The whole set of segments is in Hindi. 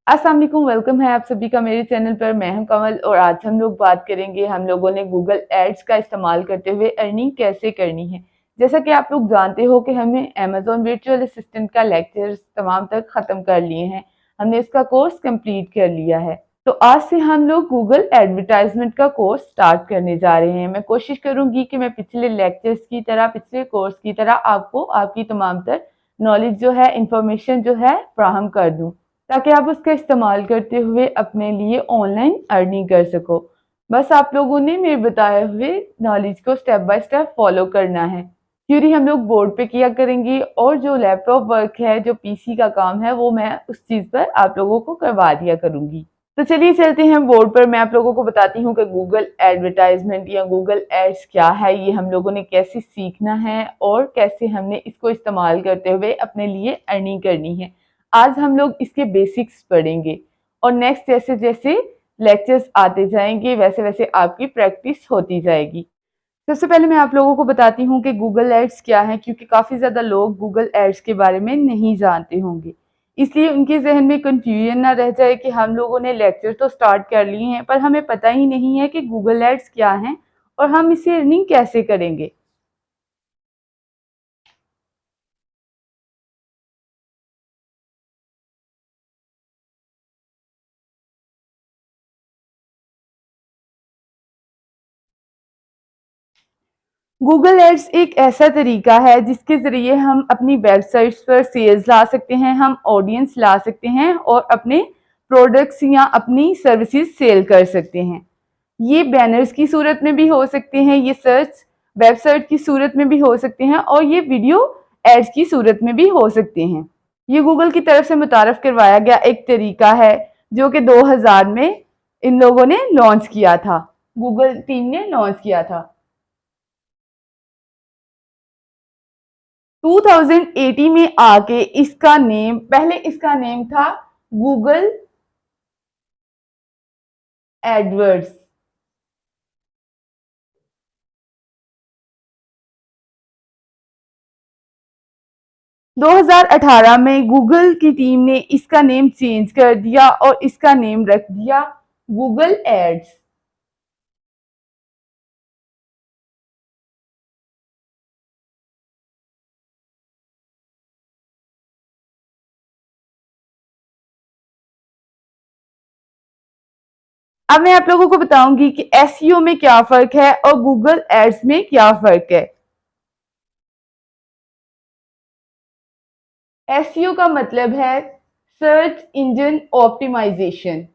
अस्सलाम वालेकुम, वेलकम है आप सभी का मेरे चैनल पर। मैं हूं कमल और आज हम लोग बात करेंगे हम लोगों ने गूगल एड्स का इस्तेमाल करते हुए अर्निंग कैसे करनी है। जैसा कि आप लोग जानते हो कि हमने अमेजोन वर्चुअल असिस्टेंट का लेक्चर तमाम तक ख़त्म कर लिए हैं, हमने इसका कोर्स कंप्लीट कर लिया है। तो आज से हम लोग गूगल एडवर्टाइजमेंट का कोर्स स्टार्ट करने जा रहे हैं। मैं कोशिश करूंगी कि मैं पिछले लेक्चर्स की तरह, पिछले कोर्स की तरह आपको आपकी तमाम तर नॉलेज जो है, इंफॉर्मेशन जो है फ्राहम कर दूं, ताकि आप उसका इस्तेमाल करते हुए अपने लिए ऑनलाइन अर्निंग कर सको। बस आप लोगों ने मेरे बताए हुए नॉलेज को स्टेप बाय स्टेप फॉलो करना है। थ्योरी हम लोग बोर्ड पे किया करेंगे और जो लैपटॉप वर्क है, जो पीसी का काम है, वो मैं उस चीज़ पर आप लोगों को करवा दिया करूंगी। तो चलिए चलते हैं बोर्ड पर। मैं आप लोगों को बताती हूँ कि गूगल एडवर्टाइजमेंट या गूगल एड्स क्या है, ये हम लोगों ने कैसे सीखना है और कैसे हमने इसको इस्तेमाल करते हुए अपने लिए अर्निंग करनी है। आज हम लोग इसके बेसिक्स पढ़ेंगे और नेक्स्ट जैसे जैसे लेक्चर्स आते जाएंगे वैसे वैसे आपकी प्रैक्टिस होती जाएगी। सबसे पहले मैं आप लोगों को बताती हूँ कि गूगल एड्स क्या है, क्योंकि काफ़ी ज़्यादा लोग गूगल एड्स के बारे में नहीं जानते होंगे, इसलिए उनके जहन में कंफ्यूजन ना रह जाए कि हम लोगों ने लेक्चर तो स्टार्ट कर लिए हैं पर हमें पता ही नहीं है कि गूगल एड्स क्या है और हम इसे अर्निंग कैसे करेंगे। गूगल एड्स एक ऐसा तरीका है जिसके ज़रिए हम अपनी वेबसाइट्स पर सेल्स ला सकते हैं, हम ऑडियंस ला सकते हैं और अपने प्रोडक्ट्स या अपनी सर्विसेज सेल कर सकते हैं। ये बैनर्स की सूरत में भी हो सकते हैं, ये सर्च वेबसाइट की सूरत में भी हो सकते हैं और ये वीडियो एड्स की सूरत में भी हो सकते हैं। ये गूगल की तरफ से मुतारफ करवाया गया एक तरीका है जो कि 2000 में इन लोगों ने लॉन्च किया था, गूगल टीम ने लॉन्च किया था। 2018 में आके इसका नेम, पहले इसका नेम था गूगल एडवर्ड्स। 2018 में गूगल की टीम ने इसका नेम चेंज कर दिया और इसका नेम रख दिया गूगल एड्स। अब मैं आप लोगों को बताऊंगी कि एसईओ में क्या फर्क है और गूगल एड्स में क्या फर्क है। एसईओ का मतलब है सर्च इंजन ऑप्टिमाइजेशन।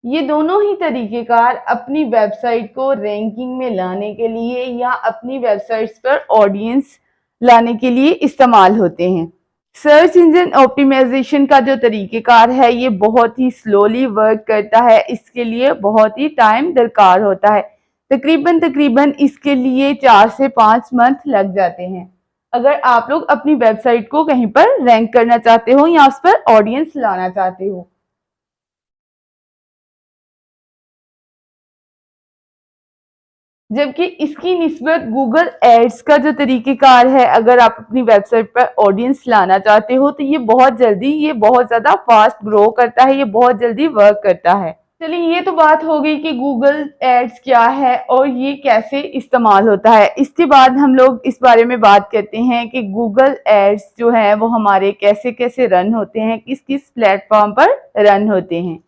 ये दोनों ही तरीकेकार अपनी वेबसाइट को रैंकिंग में लाने के लिए या अपनी वेबसाइट्स पर ऑडियंस लाने के लिए इस्तेमाल होते हैं। सर्च इंजन ऑप्टिमाइजेशन का जो तरीकेकार है ये बहुत ही स्लोली वर्क करता है, इसके लिए बहुत ही टाइम दरकार होता है। तकरीबन तकरीबन इसके लिए 4 से 5 मंथ लग जाते हैं अगर आप लोग अपनी वेबसाइट को कहीं पर रैंक करना चाहते हो या उस पर ऑडियंस लाना चाहते हो। जबकि इसकी निस्बत गूगल एड्स का जो तरीक़ेकार है, अगर आप अपनी वेबसाइट पर ऑडियंस लाना चाहते हो तो ये बहुत जल्दी, ये बहुत ज़्यादा फास्ट ग्रो करता है, ये बहुत जल्दी वर्क करता है। चलिए, ये तो बात हो गई कि गूगल एड्स क्या है और ये कैसे इस्तेमाल होता है। इसके बाद हम लोग इस बारे में बात करते हैं कि गूगल एड्स जो है वो हमारे कैसे कैसे रन होते हैं, किस किस प्लेटफॉर्म पर रन होते हैं।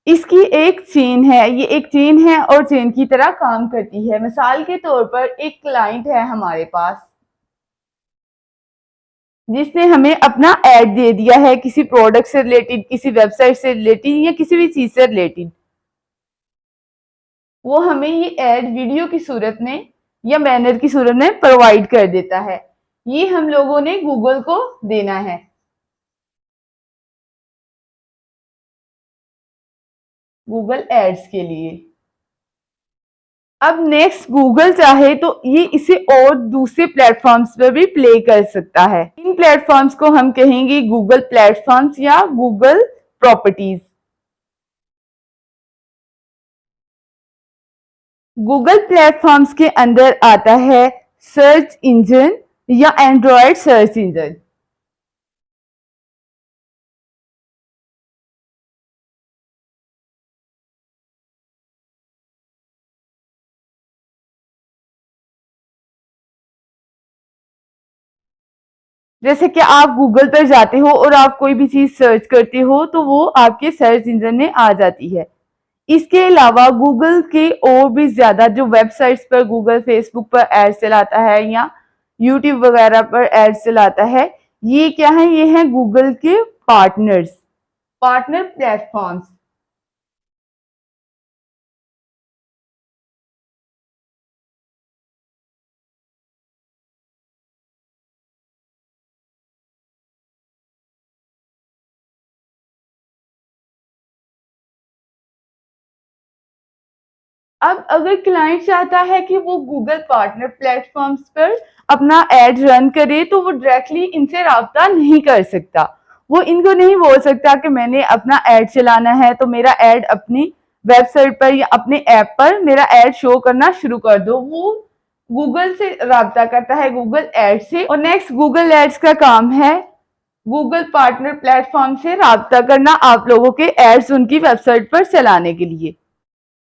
इसकी एक चेन है, ये एक चेन है और चेन की तरह काम करती है। मिसाल के तौर पर एक क्लाइंट है हमारे पास जिसने हमें अपना ऐड दे दिया है किसी प्रोडक्ट से रिलेटेड, किसी वेबसाइट से रिलेटेड या किसी भी चीज से रिलेटेड। वो हमें ये ऐड वीडियो की सूरत में या बैनर की सूरत में प्रोवाइड कर देता है। ये हम लोगों ने गूगल को देना है, गूगल एड्स के लिए। अब नेक्स्ट गूगल चाहे तो ये इसे और दूसरे प्लेटफॉर्म्स पर भी प्ले कर सकता है। इन प्लेटफॉर्म्स को हम कहेंगे गूगल प्लेटफॉर्म्स या गूगल प्रॉपर्टीज। गूगल प्लेटफॉर्म्स के अंदर आता है सर्च इंजन या एंड्रॉयड सर्च इंजन। जैसे कि आप गूगल पर जाते हो और आप कोई भी चीज सर्च करते हो तो वो आपके सर्च इंजन में आ जाती है। इसके अलावा गूगल के और भी ज्यादा जो वेबसाइट्स पर गूगल फेसबुक पर एड चलाता है या यूट्यूब वगैरह पर एड चलाता है, ये क्या है, ये है गूगल के पार्टनर्स, पार्टनर प्लेटफॉर्म्स। अब अगर क्लाइंट चाहता है कि वो गूगल पार्टनर प्लेटफॉर्म्स पर अपना एड रन करे तो वो डायरेक्टली इनसे राब्ता नहीं कर सकता। वो इनको नहीं बोल सकता कि मैंने अपना एड चलाना है तो मेरा एड अपनी वेबसाइट पर या अपने ऐप पर मेरा एड शो करना शुरू कर दो। वो गूगल से राब्ता करता है, गूगल एड से। और नेक्स्ट गूगल एड्स का काम है गूगल पार्टनर प्लेटफॉर्म से राब्ता करना आप लोगों के एड्स उनकी वेबसाइट पर चलाने के लिए।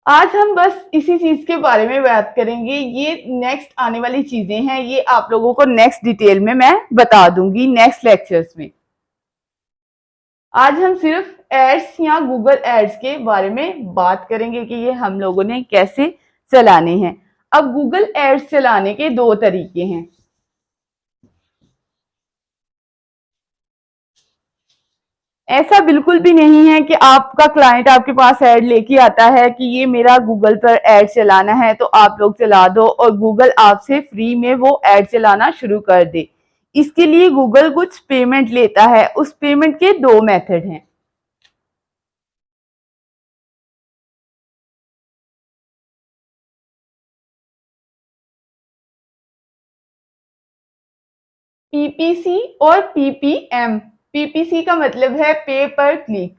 आज हम बस इसी चीज के बारे में बात करेंगे। ये नेक्स्ट आने वाली चीजें हैं, ये आप लोगों को नेक्स्ट डिटेल में मैं बता दूंगी नेक्स्ट लेक्चर्स में। आज हम सिर्फ एड्स या गूगल एड्स के बारे में बात करेंगे कि ये हम लोगों ने कैसे चलाने हैं। अब गूगल एड्स चलाने के दो तरीके हैं। ऐसा बिल्कुल भी नहीं है कि आपका क्लाइंट आपके पास ऐड लेके आता है कि ये मेरा गूगल पर ऐड चलाना है तो आप लोग चला दो और गूगल आपसे फ्री में वो ऐड चलाना शुरू कर दे। इसके लिए गूगल कुछ पेमेंट लेता है। उस पेमेंट के दो मेथड हैं। पीपीसी और पीपीएम। पीपीसी का मतलब है पे पर क्लिक।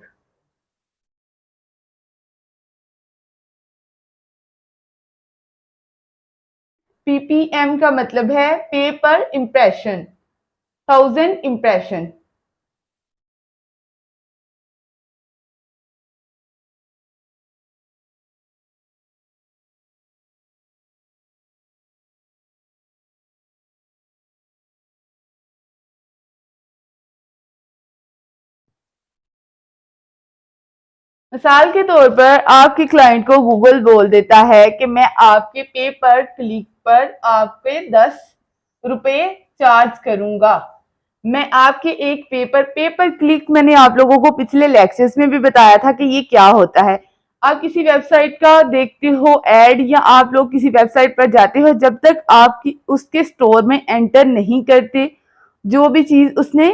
पीपीएम का मतलब है पे पर इम्प्रेशन, 1000 इम्प्रेशन। मिसाल के तौर पर आपके क्लाइंट को गूगल बोल देता है कि मैं आपके पे पर क्लिक पर आप पे 10 रुपए चार्ज करूंगा। मैं आपके एक पे पर क्लिक, मैंने आप लोगों को पिछले लेक्चर्स में भी बताया था कि ये क्या होता है। आप किसी वेबसाइट का देखते हो एड या आप लोग किसी वेबसाइट पर जाते हो, जब तक आप उसके स्टोर में एंटर नहीं करते जो भी चीज उसने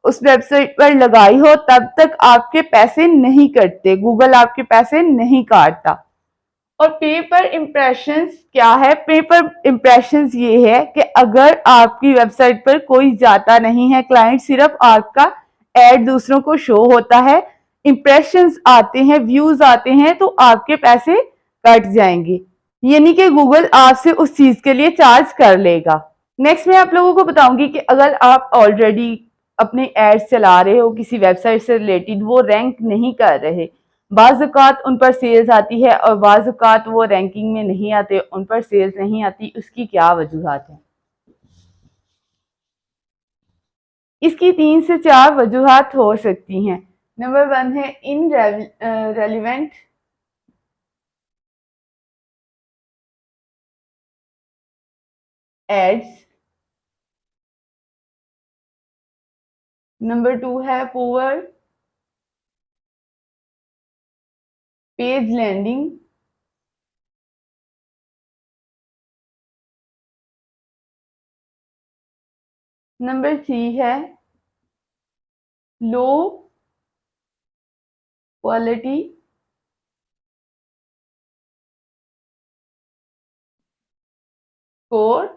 उस वेबसाइट पर लगाई हो, तब तक आपके पैसे नहीं कटते, गूगल आपके पैसे नहीं काटता। और पेपर इम्प्रेशंस क्या है? पेपर इम्प्रेशंस ये है कि अगर आपकी वेबसाइट पर कोई जाता नहीं है क्लाइंट, सिर्फ आपका एड दूसरों को शो होता है, इम्प्रेशंस आते हैं, व्यूज आते हैं, तो आपके पैसे कट जाएंगे। यानी कि गूगल आपसे उस चीज के लिए चार्ज कर लेगा। नेक्स्ट मैं आप लोगों को बताऊंगी कि अगर आप ऑलरेडी अपने एड्स चला रहे हो किसी वेबसाइट से रिलेटेड, वो रैंक नहीं कर रहे, बाज़ औक़ात उन पर सेल्स आती है और बाज़ औक़ात वो रैंकिंग में नहीं आते, उन पर सेल्स नहीं आती, उसकी क्या वजूहत है? इसकी 3 से 4 वजूहत हो सकती हैं। नंबर 1 है इन रेलिवेंट एड्स। नंबर 2 है पुअर पेज लैंडिंग। नंबर 3 है लो क्वालिटी स्कोर।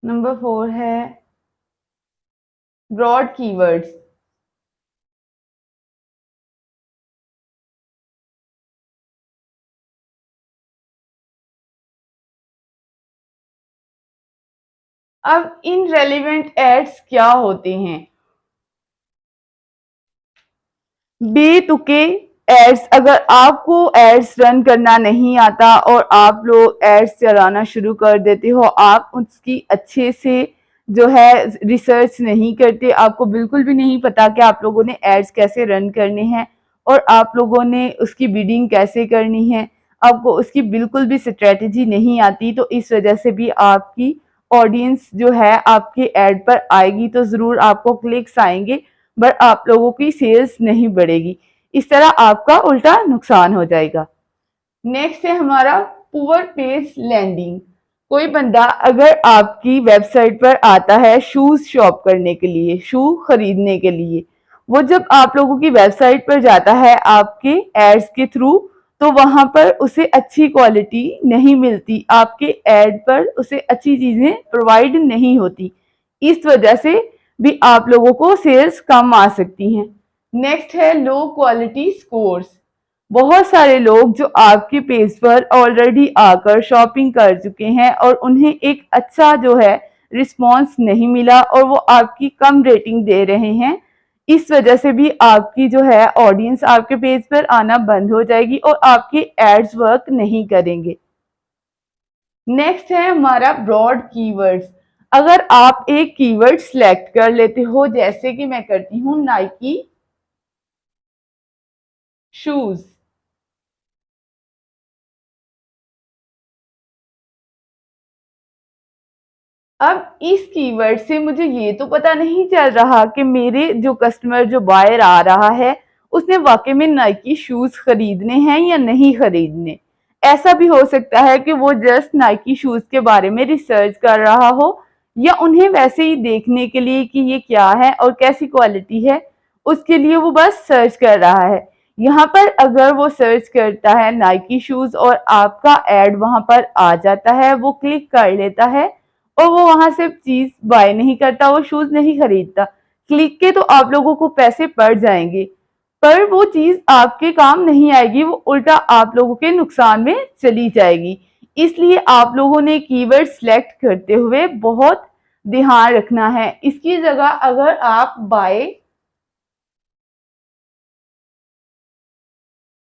नंबर 4 है ब्रॉड कीवर्ड्स। अब इनरेलेवेंट एड्स क्या होते हैं? बेतुके एड्स। अगर आपको एड्स रन करना नहीं आता और आप लोग एड्स चलाना शुरू कर देते हो, आप उसकी अच्छे से जो है रिसर्च नहीं करते, आपको बिल्कुल भी नहीं पता कि आप लोगों ने एड्स कैसे रन करने हैं और आप लोगों ने उसकी बिडिंग कैसे करनी है, आपको उसकी बिल्कुल भी स्ट्रेटजी नहीं आती, तो इस वजह से भी आपकी ऑडियंस जो है आपके एड पर आएगी तो ज़रूर आपको क्लिक्स आएंगे, बट आप लोगों की सेल्स नहीं बढ़ेगी। इस तरह आपका उल्टा नुकसान हो जाएगा। नेक्स्ट है हमारा पुअर पेज लैंडिंग। कोई बंदा अगर आपकी वेबसाइट पर आता है शूज शॉप करने के लिए, शू खरीदने के लिए, वो जब आप लोगों की वेबसाइट पर जाता है आपके एड्स के थ्रू, तो वहां पर उसे अच्छी क्वालिटी नहीं मिलती, आपके एड पर उसे अच्छी चीजें प्रोवाइड नहीं होती, इस वजह से भी आप लोगों को सेल्स कम आ सकती हैं। नेक्स्ट है लो क्वालिटी स्कोर्स। बहुत सारे लोग जो आपके पेज पर ऑलरेडी आकर शॉपिंग कर चुके हैं और उन्हें एक अच्छा जो है रिस्पॉन्स नहीं मिला और वो आपकी कम रेटिंग दे रहे हैं, इस वजह से भी आपकी जो है ऑडियंस आपके पेज पर आना बंद हो जाएगी और आपके एड्स वर्क नहीं करेंगे। नेक्स्ट है हमारा ब्रॉड कीवर्ड्स। अगर आप एक कीवर्ड सिलेक्ट कर लेते हो, जैसे कि मैं करती हूँ नाइकी शूज, अब इस कीवर्ड से मुझे ये तो पता नहीं चल रहा कि मेरे जो कस्टमर जो बायर आ रहा है उसने वाकई में नाइकी शूज खरीदने हैं या नहीं खरीदने। ऐसा भी हो सकता है कि वो जस्ट नाइकी शूज के बारे में रिसर्च कर रहा हो या उन्हें वैसे ही देखने के लिए कि ये क्या है और कैसी क्वालिटी है, उसके लिए वो बस सर्च कर रहा है। यहाँ पर अगर वो सर्च करता है नाइकी शूज और आपका एड वहां पर आ जाता है, वो क्लिक कर लेता है और वो वहां से चीज बाय नहीं करता, वो शूज नहीं खरीदता, क्लिक के तो आप लोगों को पैसे पड़ जाएंगे, पर वो चीज आपके काम नहीं आएगी, वो उल्टा आप लोगों के नुकसान में चली जाएगी। इसलिए आप लोगों ने कीवर्ड सिलेक्ट करते हुए बहुत ध्यान रखना है। इसकी जगह अगर आप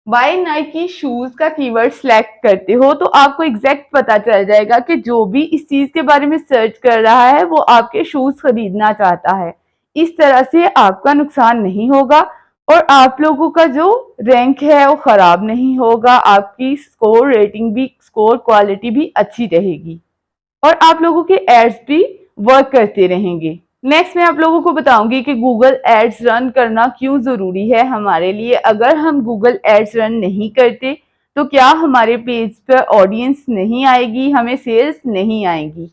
बाय नाइकी शूज का कीवर्ड सिलेक्ट करते हो तो आपको एग्जैक्ट पता चल जाएगा कि जो भी इस चीज के बारे में सर्च कर रहा है वो आपके शूज खरीदना चाहता है। इस तरह से आपका नुकसान नहीं होगा और आप लोगों का जो रैंक है वो खराब नहीं होगा, आपकी स्कोर रेटिंग भी, स्कोर क्वालिटी भी अच्छी रहेगी और आप लोगों के एड्स भी वर्क करते रहेंगे। नेक्स्ट मैं आप लोगों को बताऊंगी कि गूगल एड्स रन करना क्यों ज़रूरी है हमारे लिए। अगर हम गूगल एड्स रन नहीं करते तो क्या हमारे पेज पर ऑडियंस नहीं आएगी, हमें सेल्स नहीं आएगी।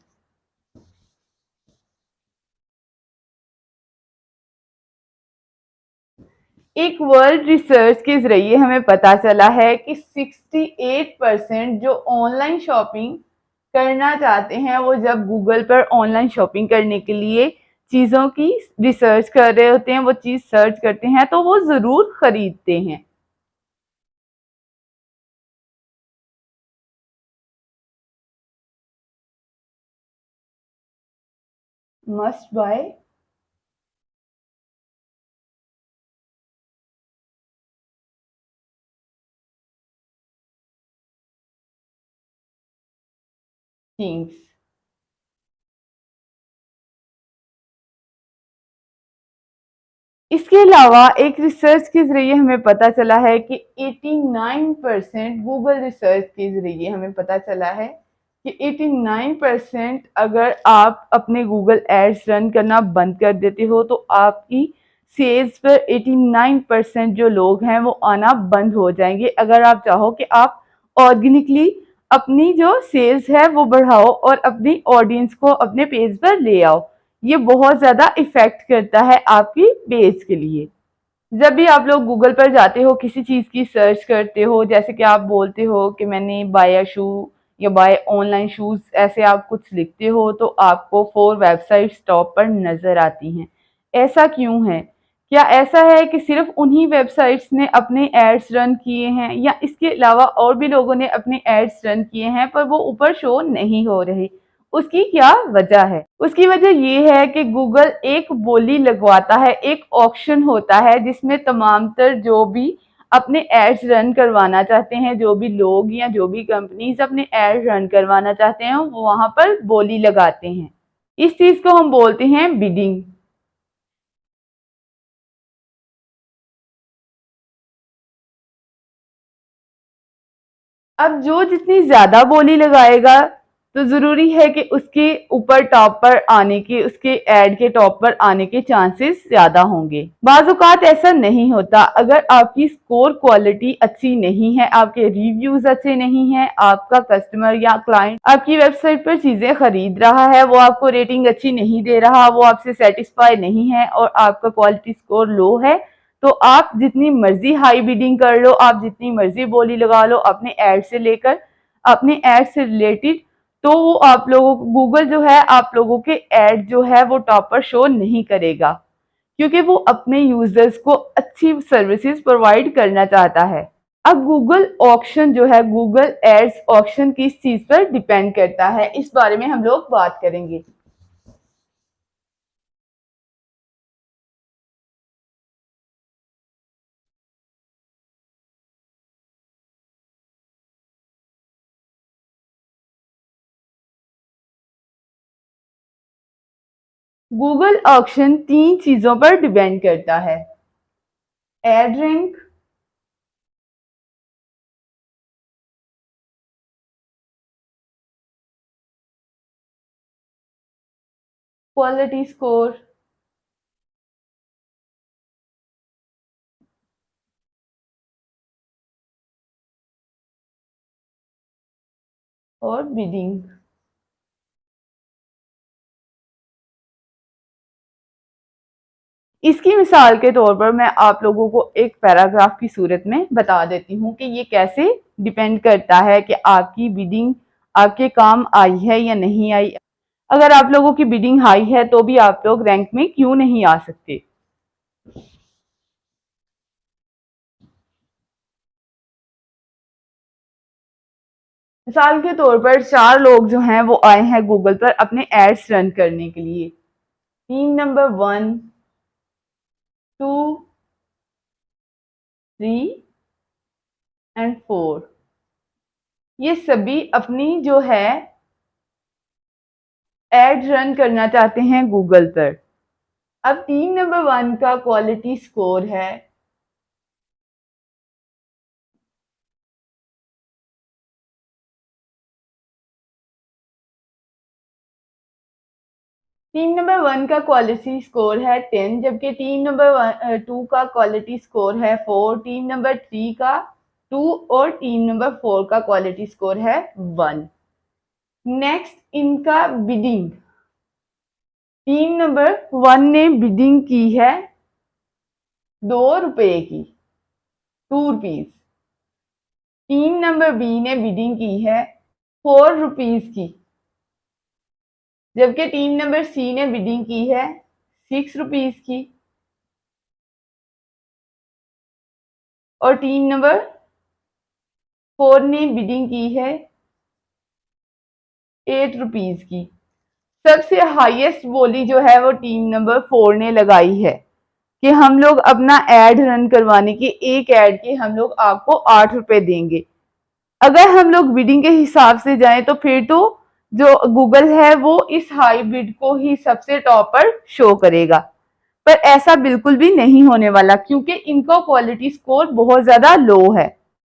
एक वर्ल्ड रिसर्च के जरिए हमें पता चला है कि 68% जो ऑनलाइन शॉपिंग करना चाहते हैं वो जब गूगल पर ऑनलाइन शॉपिंग करने के लिए चीज़ों की रिसर्च कर रहे होते हैं, वो चीज़ सर्च करते हैं तो वो ज़रूर खरीदते हैं। Must buy things. इसके अलावा एक रिसर्च के जरिए हमें पता चला है कि 89% गूगल रिसर्च के जरिए हमें पता चला है कि 89% अगर आप अपने गूगल एड्स रन करना बंद कर देते हो तो आपकी सेल्स पर 89% जो लोग हैं वो आना बंद हो जाएंगे। अगर आप चाहो कि आप ऑर्गेनिकली अपनी जो सेल्स है वो बढ़ाओ और अपनी ऑडियंस को अपने पेज पर ले आओ, ये बहुत ज़्यादा इफ़ेक्ट करता है आपकी पेज के लिए। जब भी आप लोग गूगल पर जाते हो किसी चीज़ की सर्च करते हो, जैसे कि आप बोलते हो कि मैंने बाय अ शू या बाय ऑनलाइन शूज, ऐसे आप कुछ लिखते हो तो आपको 4 वेबसाइट्स टॉप पर नजर आती हैं। ऐसा क्यों है? क्या ऐसा है कि सिर्फ उन्हीं वेबसाइट्स ने अपने एड्स रन किए हैं, या इसके अलावा और भी लोगों ने अपने एड्स रन किए हैं पर वो ऊपर शो नहीं हो रहे? उसकी क्या वजह है? उसकी वजह ये है कि गूगल एक बोली लगवाता है, एक ऑक्शन होता है जिसमें तमाम तर जो भी अपने एड्स रन करवाना चाहते हैं, जो भी लोग या जो भी कंपनीज अपने एड रन करवाना चाहते हैं, वो वहां पर बोली लगाते हैं। इस चीज को हम बोलते हैं बिडिंग। अब जो जितनी ज्यादा बोली लगाएगा तो जरूरी है कि उसके ऊपर टॉप पर आने के, उसके एड के टॉप पर आने के चांसेस ज्यादा होंगे। बाजुकात ऐसा नहीं होता। अगर आपकी स्कोर क्वालिटी अच्छी नहीं है, आपके रिव्यूज अच्छे नहीं है, आपका कस्टमर या क्लाइंट आपकी वेबसाइट पर चीजें खरीद रहा है, वो आपको रेटिंग अच्छी नहीं दे रहा, वो आपसे सेटिस्फाई नहीं है और आपका क्वालिटी स्कोर लो है, तो आप जितनी मर्जी हाई बिडिंग कर लो, आप जितनी मर्जी बोली लगा लो अपने एड से लेकर, अपने एड से रिलेटेड, तो वो आप लोगों को गूगल जो है आप लोगों के एड जो है वो टॉप पर शो नहीं करेगा, क्योंकि वो अपने यूजर्स को अच्छी सर्विसेज प्रोवाइड करना चाहता है। अब गूगल ऑक्शन जो है, गूगल एड्स ऑक्शन किस चीज पर डिपेंड करता है, इस बारे में हम लोग बात करेंगे। गूगल ऑक्शन 3 चीजों पर डिपेंड करता है: एड रैंक, क्वालिटी स्कोर और बिडिंग। इसकी मिसाल के तौर पर मैं आप लोगों को एक पैराग्राफ की सूरत में बता देती हूँ कि ये कैसे डिपेंड करता है कि आपकी बिडिंग आपके काम आई है या नहीं आई। अगर आप लोगों की बिडिंग हाई है तो भी आप लोग रैंक में क्यों नहीं आ सकते। मिसाल के तौर पर 4 लोग जो हैं वो आए हैं गूगल पर अपने एड्स रन करने के लिए। टीम नंबर 1, 2, 3 एंड 4, ये सभी अपनी जो है एड रन करना चाहते हैं गूगल पर। अब टीम नंबर 1 का क्वालिटी स्कोर है टीम नंबर 1 का क्वालिटी स्कोर है 10, जबकि टीम नंबर 2 का क्वालिटी स्कोर है 4, टीम नंबर 3 का 2 और टीम नंबर 4 का क्वालिटी स्कोर है 1। नेक्स्ट इनका बिडिंग। टीम नंबर 1 ने बिडिंग की है 2 रुपए की, 2 रुपीज। टीम नंबर बी ने बिडिंग की है 4 रुपीज की, जबकि टीम नंबर सी ने बिडिंग की है 6 रुपीज की और टीम नंबर 4 ने बिडिंग की है 8 रुपीज की। सबसे हाईएस्ट बोली जो है वो टीम नंबर 4 ने लगाई है कि हम लोग अपना एड रन करवाने के, एक एड के हम लोग आपको 8 रुपए देंगे। अगर हम लोग बिडिंग के हिसाब से जाएं तो फिर तो जो गूगल है वो इस हाई बिड को ही सबसे टॉप पर शो करेगा, पर ऐसा बिल्कुल भी नहीं होने वाला, क्योंकि इनका क्वालिटी स्कोर बहुत ज्यादा लो है।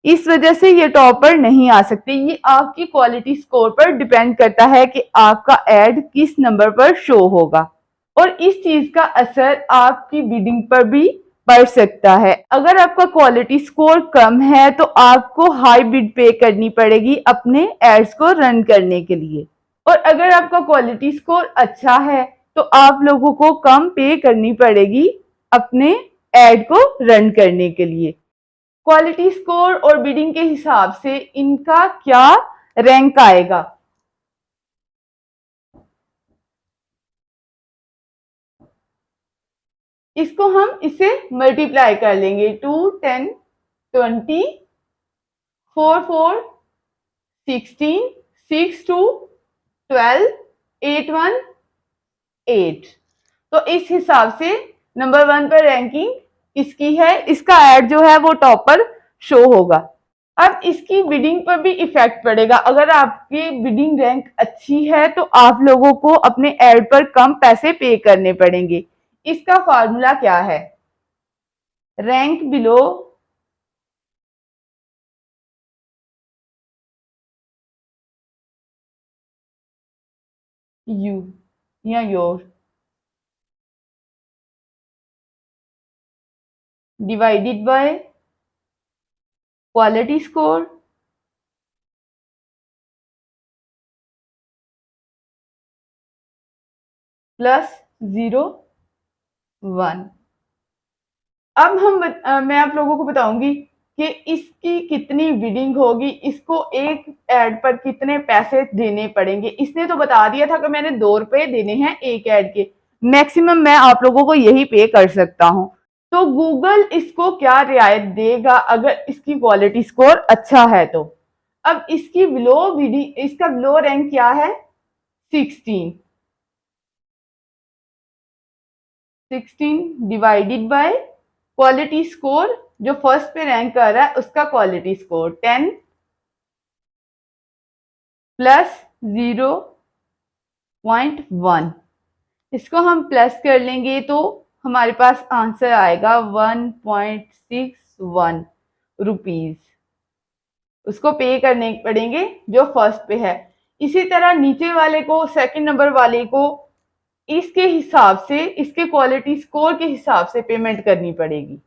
इस वजह से ये टॉप पर नहीं आ सकते। ये आपकी क्वालिटी स्कोर पर डिपेंड करता है कि आपका एड किस नंबर पर शो होगा, और इस चीज का असर आपकी बिडिंग पर भी पड़ सकता है। अगर आपका क्वालिटी स्कोर कम है तो आपको हाई बिड पे करनी पड़ेगी अपने एड्स को रन करने के लिए, और अगर आपका क्वालिटी स्कोर अच्छा है तो आप लोगों को कम पे करनी पड़ेगी अपने एड को रन करने के लिए। क्वालिटी स्कोर और बिडिंग के हिसाब से इनका क्या रैंक आएगा। इसको हम इससे मल्टीप्लाई कर लेंगे, 2 10 20 4 4 16 6 2 12 8 1 8। तो इस हिसाब से नंबर 1 पर रैंकिंग किसकी है, इसका ऐड जो है वो टॉप पर शो होगा। अब इसकी बिडिंग पर भी इफेक्ट पड़ेगा। अगर आपकी बिडिंग रैंक अच्छी है तो आप लोगों को अपने ऐड पर कम पैसे पे करने पड़ेंगे। इसका फॉर्मूला क्या है, रैंक बिलो यू या your divided by quality score plus 0 1। अब मैं आप लोगों को बताऊंगी कि इसकी कितनी बिडिंग होगी, इसको एक ऐड पर कितने पैसे देने पड़ेंगे। इसने तो बता दिया था कि मैंने 2 रुपए देने हैं एक ऐड के, मैक्सिमम मैं आप लोगों को यही पे कर सकता हूं। तो गूगल इसको क्या रियायत देगा अगर इसकी क्वालिटी स्कोर अच्छा है तो। अब इसकी इसका बिलो रैंक क्या है, 16 डिवाइडेड बाय क्वालिटी स्कोर, जो फर्स्ट पे रैंक कर रहा है उसका क्वालिटी स्कोर 10 प्लस 0.1। इसको हम प्लस कर लेंगे तो हमारे पास आंसर आएगा 1.61 रुपीज। उसको पे करने पड़ेंगे जो फर्स्ट पे है। इसी तरह नीचे वाले को, सेकंड नंबर वाले को इसके हिसाब से, इसके क्वालिटी स्कोर के हिसाब से पेमेंट करनी पड़ेगी,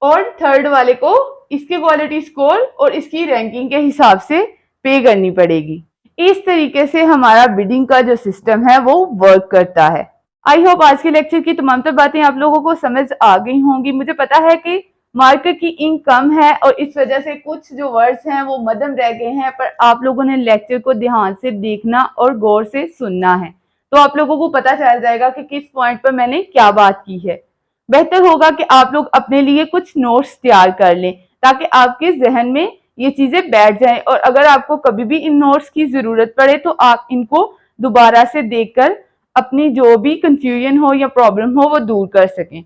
और थर्ड वाले को इसके क्वालिटी स्कोर और इसकी रैंकिंग के हिसाब से पे करनी पड़ेगी। इस तरीके से हमारा बिडिंग का जो सिस्टम है वो वर्क करता है। आई होप आज के लेक्चर की तमाम तर बातें आप लोगों को समझ आ गई होंगी। मुझे पता है कि मार्केट की इंक कम है और इस वजह से कुछ जो वर्ड्स हैं वो मध्यम रह गए हैं, पर आप लोगों ने लेक्चर को ध्यान से देखना और गौर से सुनना है, तो आप लोगों को पता चल जाएगा कि किस पॉइंट पर मैंने क्या बात की है। बेहतर होगा कि आप लोग अपने लिए कुछ नोट्स तैयार कर लें ताकि आपके जहन में ये चीजें बैठ जाएं, और अगर आपको कभी भी इन नोट्स की जरूरत पड़े तो आप इनको दोबारा से देखकर अपनी जो भी कंफ्यूजन हो या प्रॉब्लम हो वो दूर कर सकें।